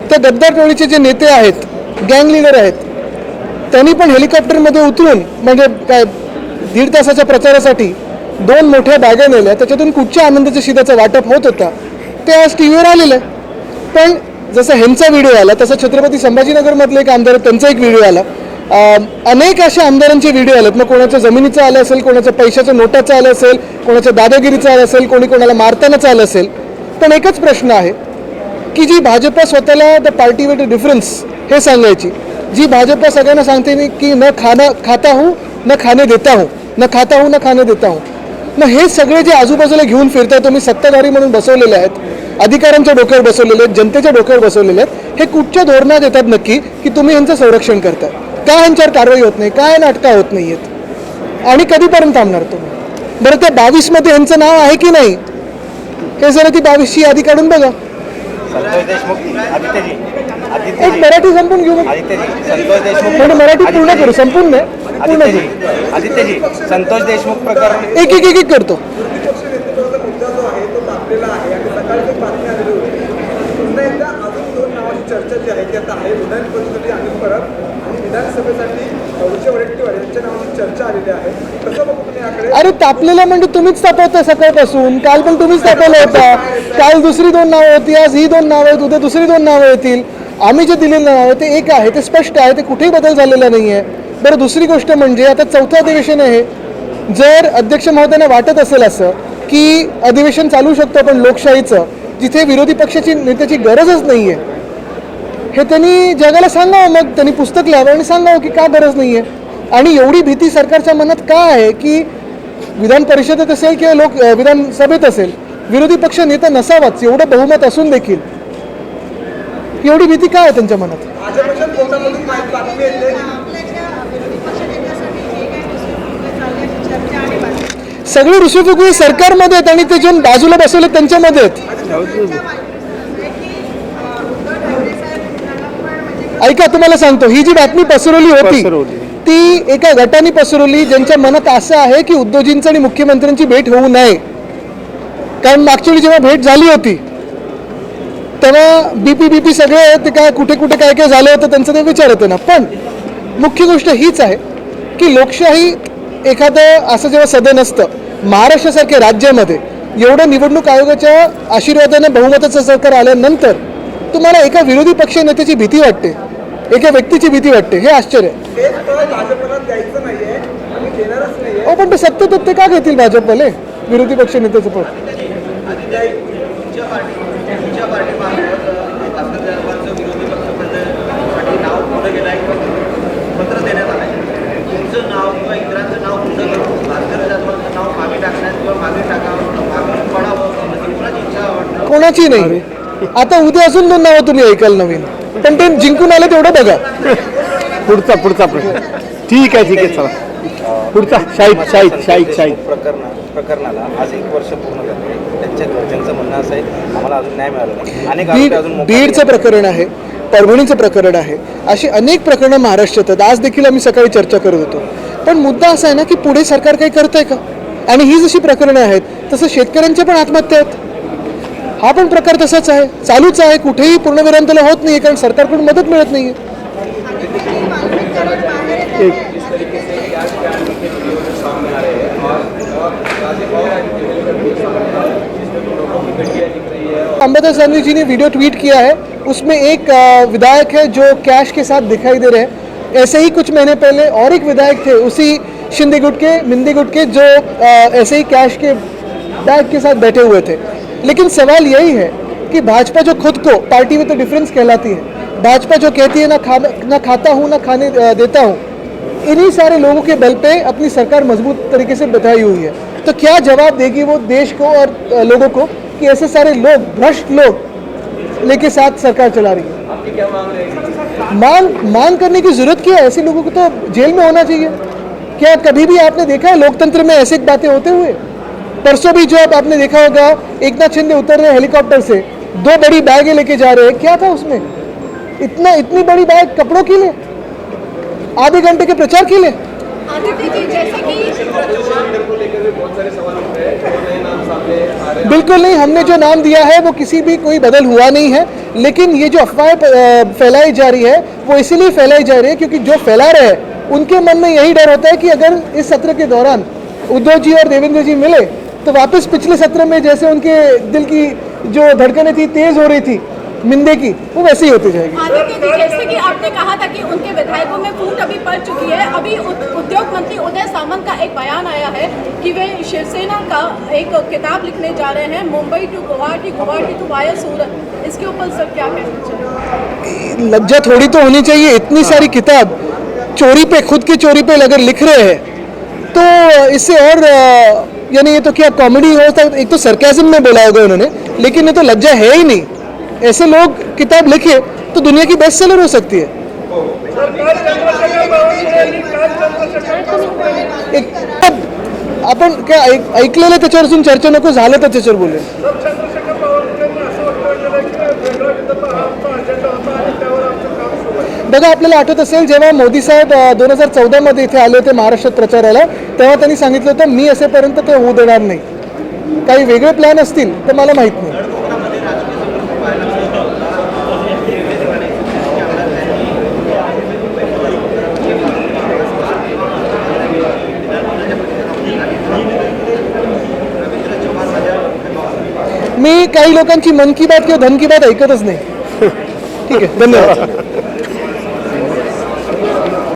त्या गद्दार टोळीचे जे नेते आहेत, गँग लीडर आहेत, त्यांनी पण हेलिकॉप्टरमध्ये उतरून म्हणजे काय 1.5 तासाच्या प्रचारासाठी 2 मोठ्या बॅगा नेल्या, त्याच्यातून कुठच्या आनंदाच्या शिधाचं वाटप होत होता ते आज टी व्हीवर आलेलं आहे. पण जसं ह्यांचा व्हिडिओ आला तसं छत्रपती संभाजीनगरमधले एक आमदार त्यांचा एक व्हिडिओ आला, अनेक अशा आमदारांचे व्हिडिओ आलेत. मग कोणाच्या जमिनीचं आलं असेल, कोणाच्या पैशाच्या नोटाचं आलं असेल, कोणाच्या दादागिरीचं आलं असेल, कोणी कोणाला मारतानाचं आलं असेल. पण एकच प्रश्न आहे की जी भाजपा स्वतःला द पार्टी विथ डिफरन्स हे सांगायची, जी भाजपा सगळ्यांना सांगते की न खाता हूँ न खाने देता हूँ, न खाता हूँ न खाने देता हूँ. मग हे सगळे जे आजूबाजूला घेऊन फिरताय तुम्ही, सत्ताधारी म्हणून बसवलेले आहेत, अधिकाऱ्यांच्या डोक्यावर बसवलेले आहेत, जनतेच्या डोक्यावर बसवलेले आहेत, हे कुठच्या धोरणात येतात नक्की की तुम्ही यांचं संरक्षण करताय? का ह्यांच्यावर कारवाई होत नाही, काय नाटकं होत नाही आहेत, आणि कधीपर्यंत थांबणार तुम्ही? बरं, त्या 22मध्ये यांचं नाव आहे की नाही हे जरा ती 22ची यादी काढून बघा. संतोष देशमुख, आदित्यजी, एक मराठी संपून घेऊ, संतोष देशमुख म्हणजे मराठी पूर्ण करू, संपून नाही, पूर्ण करू. आदित्यजी, संतोष देशमुख प्रकरण एक एक एक एक करतो. चर्चा जी आहे ती आता आहे विधान परिषदेची अनिल परब आणि विधानसभेसाठी उच्च वडेट्टीवार यांच्या नावाची चर्चा आलेली आहे. कसं बघू तुम्ही याकडे? अरे तापलेला म्हणजे तुम्हीच तापवता सकाळपासून, काल पण तुम्हीच तापवला होता. काल दुसरी 2 नावं होती, आज ही 2 नावं आहेत, उद्या दुसरी 2 नावं येतील. आम्ही जे दिलेलं नाव आहे ते एक आहे, ते स्पष्ट आहे, ते कुठेही बदल झालेला नाही आहे. बरं, दुसरी गोष्ट म्हणजे आता 4थं अधिवेशन आहे. जर अध्यक्ष महोदयांना वाटत असेल असं की अधिवेशन चालू शकतं पण लोकशाहीचं, जिथे विरोधी पक्षाची नेत्याची गरजच नाही आहे, हे त्यांनी जगाला सांगावं. मग त्यांनी पुस्तक लिहावं आणि सांगावं की का गरज नाही आहे. आणि एवढी भीती सरकारच्या मनात का आहे की विधान परिषदेत असेल किंवा विधानसभेत असेल विरोधी पक्ष नेता नसावाच, एवढं बहुमत असून देखील एवढी भीती काय आहे त्यांच्या मनात? सगळी रुसफुगवी सरकारमध्ये आहेत आणि ते जे बाजूला बसवले त्यांच्यामध्ये आहेत. ऐका, तुम्हाला सांगतो, ही जी बातमी पसरवली होती ती एका गटाने पसरवली ज्यांच्या मनात असं आहे की उद्धवजींचं आणि मुख्यमंत्र्यांची भेट होऊ नये. कारण मागच्या वेळी जेव्हा भेट झाली होती तेव्हा बीपी सगळे ते काय कुठे कुठे काय काय झालं होतं त्यांचं ते विचार होतं ना. पण मुख्य गोष्ट हीच आहे की लोकशाही एखादं असं जेव्हा सदन असतं, महाराष्ट्रासारख्या राज्यामध्ये एवढं निवडणूक आयोगाच्या आशीर्वादाने बहुमताचं सरकार आल्यानंतर तुम्हाला एका विरोधी पक्ष नेत्याची भीती वाटते, एका व्यक्तीची भीती वाटते, हे आश्चर्य. हो, पण ते सत्तेत ते का घेतील भाजपवाले विरोधी पक्ष नेत्याचं पद? कोणाची नाही. आता उद्या अजून 2 नावं तुम्ही ऐकाल नवीन, पण ते जिंकून आले तेवढं बघा. पुढचा प्रश्न. ठीक आहे, चला पुढचा. शाहीद प्रकरणाला आज 1 वर्ष पूर्ण झाले. त्यांच्या घरच्यांचं म्हणणं असं आहे आम्हाला अजून न्याय मिळाला नाही. बीडचं प्रकरण आहे, परभणीचं प्रकरण आहे, अशी अनेक प्रकरणं महाराष्ट्रात आहेत. आज देखील आम्ही सकाळी चर्चा करत होतो. पण मुद्दा असा आहे ना की पुढे सरकार काही करतंय का? आणि ही जशी प्रकरणं आहेत तसं शेतकऱ्यांच्या पण आत्महत्या आहेत. हा पण प्रकार तसाच आहे, चालूच आहे. कुठेही पूर्णविराम त्याला होत नाही कारण सरकारकडून मदत मिळत नाही. अंबादास गांधी जी ने वीडियो ट्वीट किया है, उसमें एक विधायक है जो कैश के साथ दिखाई दे रहे हैं. ऐसे ही कुछ महीने पहले और एक विधायक थे उसी मिंदी गुट के जो ऐसे ही कैश के बैग के साथ बैठे हुए थे. लेकिन सवाल यही है कि भाजपा जो खुद को पार्टी में तो डिफरेंस कहलाती है, भाजपा जो कहती है ना खाता हूँ ना खाने देता हूँ, इन्हीं सारे लोगों के बल पे अपनी सरकार मजबूत तरीके से बिठाई हुई है. तो क्या जवाब देगी वो देश को और लोगों को कि ऐसे सारे लोग, भ्रष्ट लोग लेके साथ सरकार चला रही है? आपकी क्या मांग है? मांग करने की जरूरत क्या है? ऐसे लोगों को तो जेल में होना चाहिए. क्या कभी भी आपने देखा है लोकतंत्र में ऐसी बातें होते हुए? परसों भी जो आपने देखा होगा एकनाथ शिंदे उतर रहे हेलीकॉप्टर से, 2 बड़ी बैगें लेके जा रहे हैं. क्या था उसमें? इतनी बड़ी बैग कपड़ों के लिए, आधे घंटे के प्रचार के लिए. आदित्य जी, जैसे कि बिल्कुल नहीं, हमने जो नाम दिया है वो किसी भी कोई बदल हुआ नहीं है, लेकिन ये जो अफवाहें फैलाई जा रही है वो इसीलिए फैलाई जा रही है क्योंकि जो फैला रहे हैं उनके मन में यही डर होता है कि अगर इस सत्र के दौरान उद्धव जी और देवेंद्र जी मिले तो वापस पिछले सत्र में जैसे उनके दिल की जो धड़कनें थी तेज हो रही थी मिंदे की, वो वैसे ही होती जाएगी। आदित्य जी, जैसे कि आपने कहा था कि उनके विधायकों में फूट अभी पड़ चुकी है, अभी उद्योग मंत्री उदय सामंत का एक बयान आया है कि वे शिवसेना का एक किताब लिखने जा रहे हैं, मुंबई टू गुवाहाटी, गुवाहाटी टू वाया सूरत। इसके ऊपर सर क्या कहना चाहिए? लज्जा थोड़ी तो होनी चाहिए, इतनी सारी किताब चोरी पे, खुद की चोरी पे अगर लिख रहे हैं तो इससे और यानी ये तो क्या कॉमेडी हो, एक तो सरकाज़म में बोला होगा उन्होंने, लेकिन ये तो लज्जा है ही नहीं। ऐसे लोग किताब लिखे तो दुनिया की बेस्ट सेलर हो सकती है। एक आपण काय ऐकलेलं त्याच्यावर अजून चर्चा नको, झालं तर त्याच्यावर बोलूया। बघा, आपल्याला आठवत असेल जेव्हा मोदी साहेब 2014 मध्ये इथे आले होते महाराष्ट्रात प्रचाराला, तेव्हा त्यांनी सांगितलं होतं मी असेपर्यंत ते होऊ देणार नाही। काही वेगळे प्लॅन असतील तर मला माहित नाही। मी काही लोकांची मन की बात किंवा धन की बात ऐकतच नाही। ठीक आहे, धन्यवाद।